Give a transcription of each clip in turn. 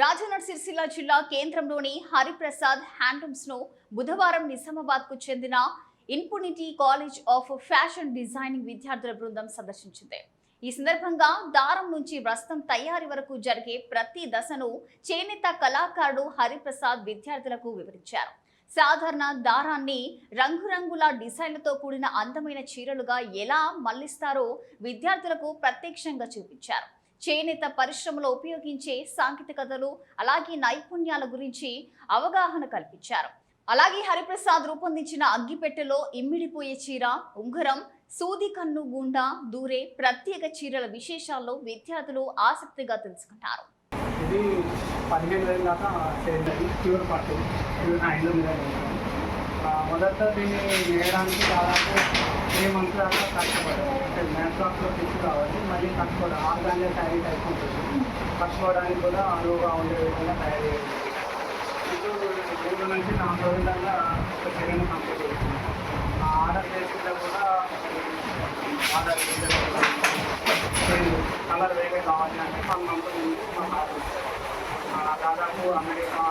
రాజన్న సిరిసిల్ల జిల్లా కేంద్రంలోని హరిప్రసాద్ హ్యాండ్లూమ్స్ ను బుధవారం నిజామాబాద్ కు చెందిన infinity college of fashion designing విద్యార్థుల బృందం సందర్శించింది. ఈ సందర్భంగా దారం నుంచి వస్త్రం తయారీ వరకు జరిగే ప్రతి దశను చేనేత కళాకారుడు హరిప్రసాద్ విద్యార్థులకు వివరించారు. సాధారణ దారాన్ని రంగురంగుల డిజైన్లతో కూడిన అందమైన చీరలుగా ఎలా మళ్లిస్తారో విద్యార్థులకు ప్రత్యక్షంగా చూపించారు. చేనేత పరిశ్రమలో ఉపయోగించే సాంకేతికతలు అలాగే నైపుణ్యాల గురించి అవగాహన కల్పించారు. అలాగే హరిప్రసాద్ రూపొందించిన అగ్గిపెట్టెలో ఇమ్మిడిపోయే చీర, ఉంగరం, సూది కన్ను గుండా దూరే ప్రత్యేక చీరల విశేషాల్లో విద్యార్థులు ఆసక్తిగా తెలుసుకున్నారు. ఇది 15,000 దాకా చేయాలి. ప్యూర్ పట్టు మొదట దీన్ని వేయడానికి దాదాపు 3 months దాకా కష్టపడాలి. అంటే మ్యాన్షాప్లో తెచ్చి కావాలి, మళ్ళీ కట్టుకోవడం ఆర్గానిక్ శారీ టైప్ ఉంటుంది. కట్టుకోవడానికి కూడా అనువుగా ఉండే విధంగా తయారు చేయాలి. ఇప్పుడు 3 నుంచి 4 రోజుల దాకా ఒక చీరను కంప్లీట్ చేస్తుంది. ఆర్డర్ చేసిన కూడా ఆర్డర్ కలర్ వేరే కావాలి అంటే 1 month ముందు మాకు ఆర్డర్ ఇస్తారు. దాదాపు అమెరికా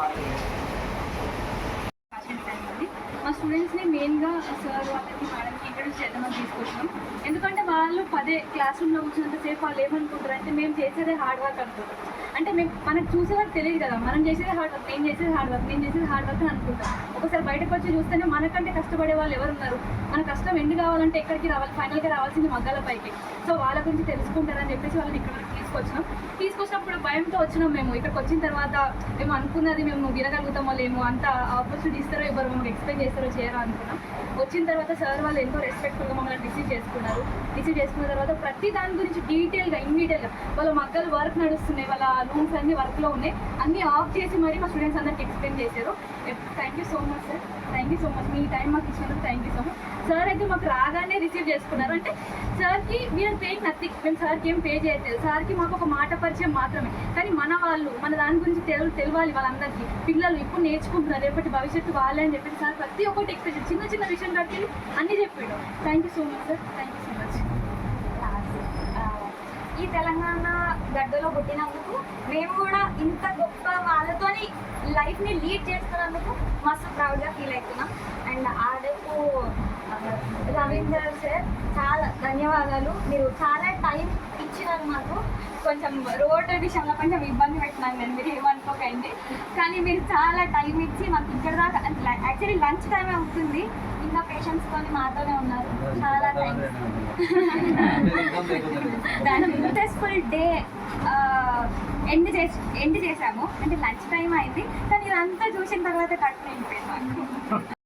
మా స్టూడెంట్స్ని మెయిన్గా సార్ వాళ్ళకి మేడంకి ఇంట్రడ్యూస్ చేద్దామని తీసుకొచ్చినాం. ఎందుకంటే వాళ్ళు 10 క్లాస్ రూమ్లో కూర్చున్నంతసేపు వాళ్ళు ఏమనుకుంటారు అంటే మేము చేసేదే హార్డ్ వర్క్ అనుకుంటారు. అంటే మనకు చూసేవారు తెలియదు కదా, మనం చేసేది హార్డ్ వర్క్, నేను చేసేది హార్డ్ వర్క్ అని అనుకుంటాం. ఒకసారి బయటకు వచ్చి చూస్తేనే మనకంటే కష్టపడే వాళ్ళు ఎవరున్నారు, మన కష్టం ఎండు కావాలంటే ఎక్కడికి రావాలి, ఫైనల్గా రావాల్సింది మగ్గాల పైకి. సో వాళ్ళ గురించి తెలుసుకుంటారని చెప్పేసి వాళ్ళని ఇక్కడ తీసుకొచ్చినప్పుడు భయంతో వచ్చినాం. మేము ఇక్కడికి వచ్చిన తర్వాత మేము అనుకున్నది మేము వినగలుగుతామో లేమో, అంత ఆపర్చునిటీ ఇస్తారో ఇవ్వరు, మమ్మల్ని ఎక్స్ప్లెయిన్ చేస్తారో చేయరా అనుకున్నాం. వచ్చిన తర్వాత సార్ వాళ్ళు ఎంతో రెస్పెక్ట్ఫుల్గా మమ్మల్ని రిసీవ్ చేసుకున్న తర్వాత ప్రతి దాని గురించి డీటెయిల్గా ఇమ్మీడియట్గా వాళ్ళ మగ్గలు వర్క్ నడుస్తున్నాయి, వాళ్ళ రూమ్స్ అన్ని వర్క్లో ఉన్నాయి, అన్నీ ఆఫ్ చేసి మరీ మా స్టూడెంట్స్ అందరికి ఎక్స్ప్లెయిన్ చేశారు. Thank you so much sir, thank you so much. Me time మాకు ఇచ్చినందుకు thank you so much. Sir అయితే మాకు రాగానే రిసీవ్ చేసుకున్నారు. అంటే సార్కి వీఆర్ పేయింగ్ నథింగ్, మేము సార్కి ఏం పే చేయట్లేదు, సార్కి మాకు ఒక మాట పరిచయం మాత్రమే. కానీ మన వాళ్ళు మన దాని గురించి తెలియాలి వాళ్ళందరికీ. పిల్లలు ఇప్పుడు నేర్చుకుంటున్నారు, రేపటి భవిష్యత్తు వాళ్ళే అని చెప్పి సార్ ప్రతి ఒక్కటి ఎక్స్ప్లెయిన్ చిన్న విషయం కట్టి అన్నీ చెప్పాడు. Thank you so much sir, thank you so much. ఈ తెలంగాణ గడ్డలో పుట్టినందుకు మేము కూడా ఇంత గొప్ప వాళ్ళతోని లైఫ్ని లీడ్ చేస్తున్నందుకు మస్తు ప్రౌడ్గా ఫీల్ అవుతున్నాం. అండ్ ఆడకు రవీందర్ సార్ చాలా ధన్యవాదాలు. మీరు చాలా టైం ఇచ్చినారు మాకు. కొంచెం రోడ్ విషయంలో కొంచెం ఇబ్బంది పెట్టినాను నేను, మీరు ఏమనుకోకండి. కానీ మీరు చాలా టైం ఇచ్చి మాకు ఇక్కడ దాకా యాక్చువల్లీ లంచ్ టైమే అవుతుంది, ఇంకా పేషెంట్స్తో మాతోనే ఉన్నారు. చాలా థ్యాంక్స్. సక్సెస్ఫుల్ డే ఎండ్ చేసాము. అంటే లంచ్ టైం అయింది, కానీ ఇదంతా చూసిన తర్వాత కట్ అయిపోయింది.